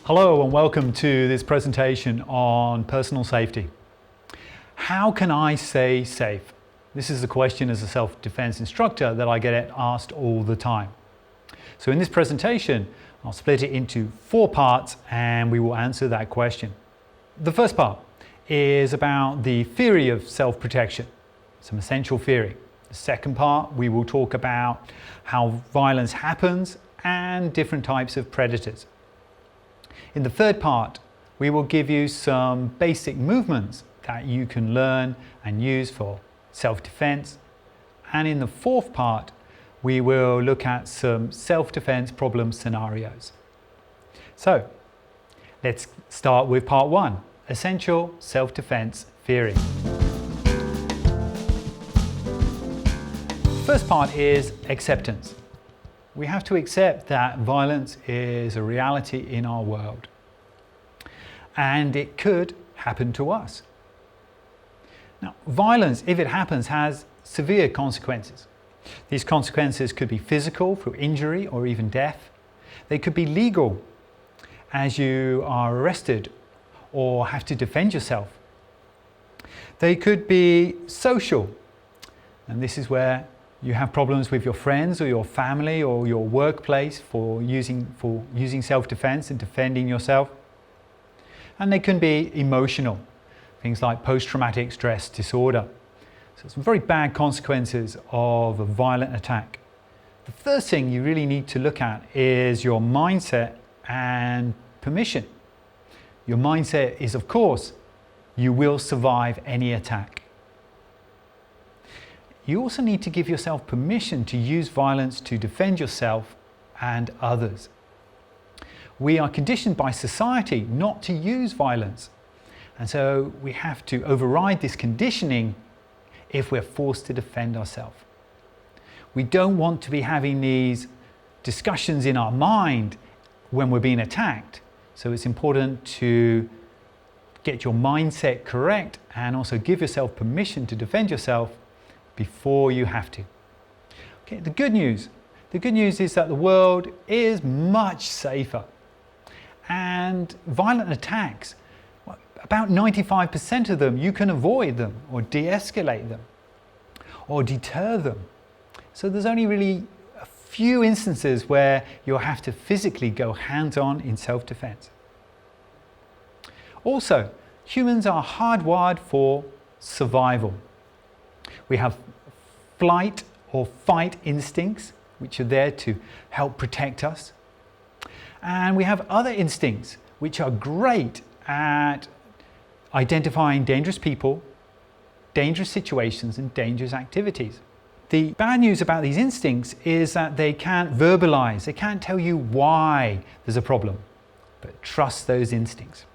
Hello and welcome to this presentation on personal safety. How can I stay safe? This is the question as a self-defense instructor that I get asked all the time. So in this presentation, I'll split it into 4 parts and we will answer that question. The first part is about the theory of self-protection, some essential theory. The second part, we will talk about how violence happens and different types of predators. In the third part, we will give you some basic movements that you can learn and use for self-defense. And in the fourth part, we will look at some self-defense problem scenarios. So, let's start with part 1, essential self-defense theory. The first part is acceptance. We have to accept that violence is a reality in our world. And it could happen to us. Now, violence, if it happens, has severe consequences. These consequences could be physical, through injury or even death. They could be legal, as you are arrested or have to defend yourself. They could be social, and this is where you have problems with your friends or your family or your workplace for using self-defense and defending yourself. And they can be emotional, things like post-traumatic stress disorder. So some very bad consequences of a violent attack. The first thing you really need to look at is your mindset and permission. Your mindset is, of course, you will survive any attack. You also need to give yourself permission to use violence to defend yourself and others. We are conditioned by society not to use violence, and so we have to override this conditioning if we're forced to defend ourselves. We don't want to be having these discussions in our mind when we're being attacked, so it's important to get your mindset correct and also give yourself permission to defend yourself before you have to. Okay, the good news is that the world is much safer, and violent attacks, about 95% of them, you can avoid them or de-escalate them or deter them. So there's only really a few instances where you'll have to physically go hands-on in self-defense. Also, humans are hardwired for survival. We have flight or fight instincts, which are there to help protect us. And we have other instincts, which are great at identifying dangerous people, dangerous situations, and dangerous activities. The bad news about these instincts is that they can't verbalize, they can't tell you why there's a problem, but trust those instincts.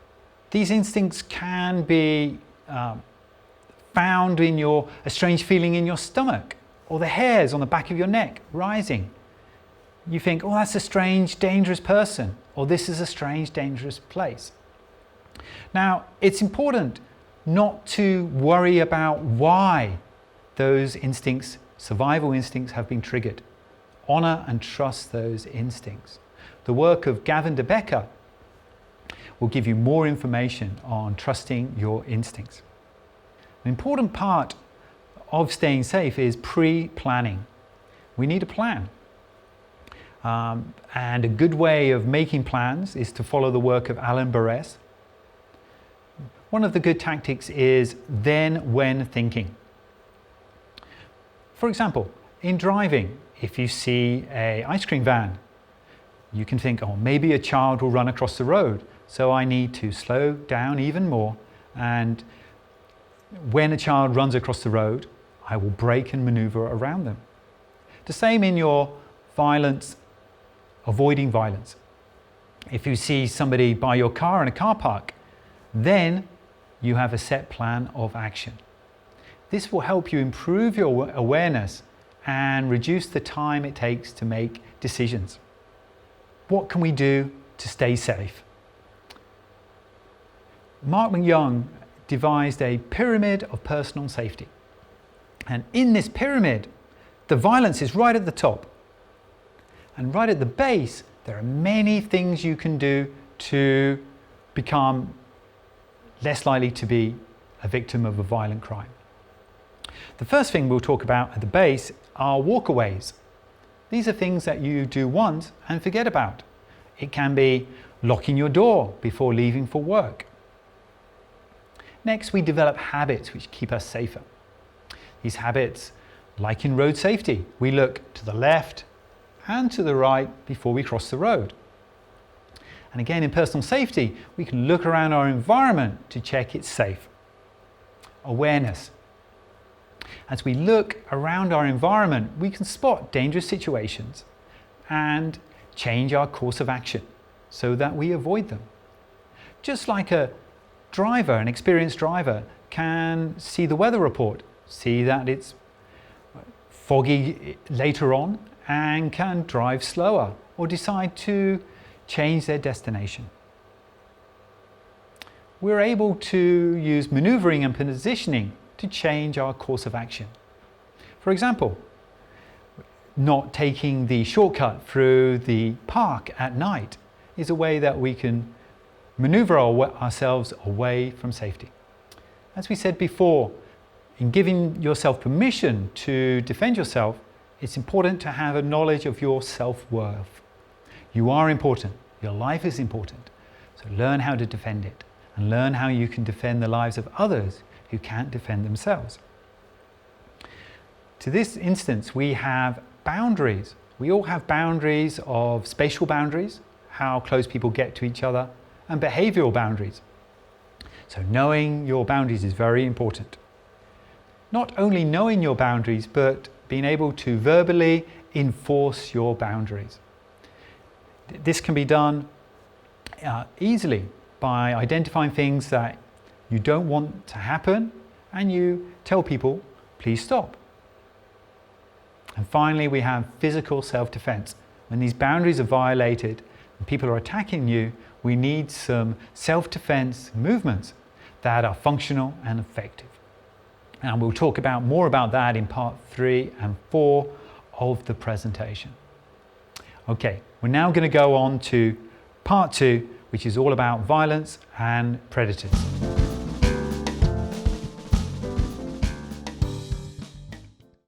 These instincts can be found in a strange feeling in your stomach or the hairs on the back of your neck rising. You think, oh, that's a strange, dangerous person, or this is a strange, dangerous place. Now, it's important not to worry about why those instincts, survival instincts, have been triggered. Honor and trust those instincts. The work of GAVIN DEBECKER will give you more information on trusting your instincts. An important part of staying safe is pre-planning. We need a plan. And a good way of making plans is to follow the work of BURESS. One of the good tactics is then-when thinking. For example, in driving, if you see an ice cream van, you can think, oh, maybe a child will run across the road, so I need to slow down even more, and when a child runs across the road, I will brake and maneuver around them. The same in your avoiding violence. If you see somebody by your car in a car park, then you have a set plan of action. This will help you improve your awareness and reduce the time it takes to make decisions. What can we do to stay safe? MACYOUNG'S devised a pyramid of personal safety. And in this pyramid, the violence is right at the top. And right at the base, there are many things you can do to become less likely to be a victim of a violent crime. The first thing we'll talk about at the base are walkaways. These are things that you do once and forget about. It can be locking your door before leaving for work. Next, we develop habits which keep us safer. These habits, like in road safety, we look to the left and to the right before we cross the road. And again, in personal safety, we can look around our environment to check it's safe. Awareness. As we look around our environment, we can spot dangerous situations and change our course of action so that we avoid them. Just like a driver, an experienced driver, can see the weather report, see that it's foggy later on, and can drive slower or decide to change their destination. We're able to use maneuvering and positioning to change our course of action. For example, not taking the shortcut through the park at night is a way that we can maneuver ourselves away from safety. As we said before, in giving yourself permission to defend yourself, it's important to have a knowledge of your self-worth. You are important. Your life is important. So learn how to defend it and learn how you can defend the lives of others who can't defend themselves. To this instance, we have boundaries. We all have boundaries of spatial boundaries, how close people get to each other, and behavioral boundaries. So knowing your boundaries is very important. Not only knowing your boundaries, but being able to verbally enforce your boundaries. This can be done easily by identifying things that you don't want to happen and you tell people, please stop. And finally, we have physical self-defense. When these boundaries are violated and people are attacking you, we need some self-defense movements that are functional and effective. And we'll talk more about that in part 3 and 4 of the presentation. Okay, we're now going to go on to part 2, which is all about violence and predators.